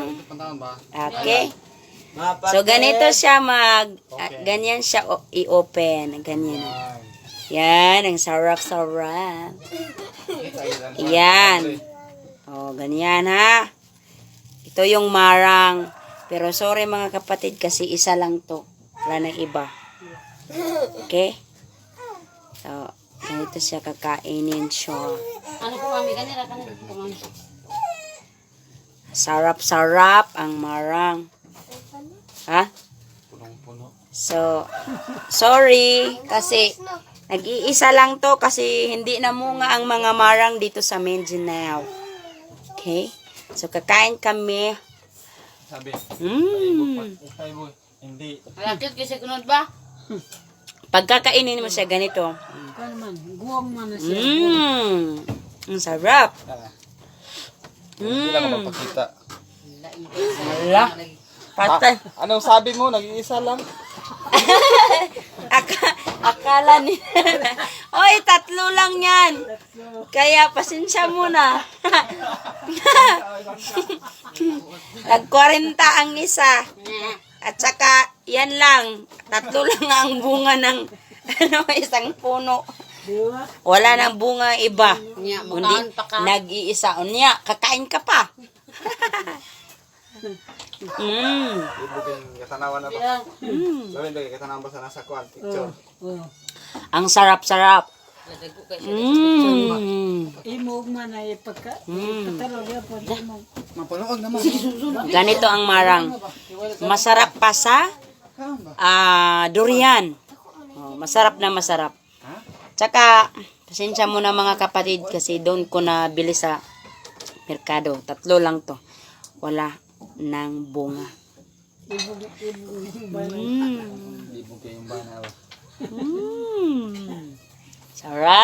lang. Okay. So, ganito siya ganyan siya i-open. Ganyan. Yan, ang sarap-sarap. Yan. O, ganyan ha. Ito yung marang. Pero sorry mga kapatid kasi isa lang to. Wala nang iba. Okay? So, ganito siya kakainin siya. Ano po mami? Ganira ka na po mami. Sarap-sarap ang marang. Ha? Punong-puno. So, sorry kasi nag-iisa lang to kasi hindi na munga ang mga marang dito sa Mindanao. Okay? So, kakain kami. Sabi. Hindi. Malakit kasi kunod ba? Pagkakainin mo siya ganito. Kaya naman, guwang man na siya. Ang sarap. Hindi lang ako mapakita. Wala. Patay. Anong sabi mo? Nag-iisa lang? Akala ni... Oy, 3 lang yan. Kaya pasensya muna. Nag-40 ang isa. At saka, yan lang. 3 lang ang bunga ng isang puno. Wala nang bunga iba. Nya, Kundi makaan pa ka. nag-iisa. Unya, kakain ka pa. Ibugin katanawan na ba? Gawin ba katanawan ba sa nasa kuwan? Picture. Ang sarap-sarap. Imog man ay pagka. Pataro ya po. Mapunood naman. Ganito ang marang. Masarap pa sa durian. Oh, masarap na masarap. Tsaka, pasensya mo na mga kapatid kasi doon ko nabili sa merkado. 3 lang to. Wala ng bunga. Ibog kayong banaw. Sarap.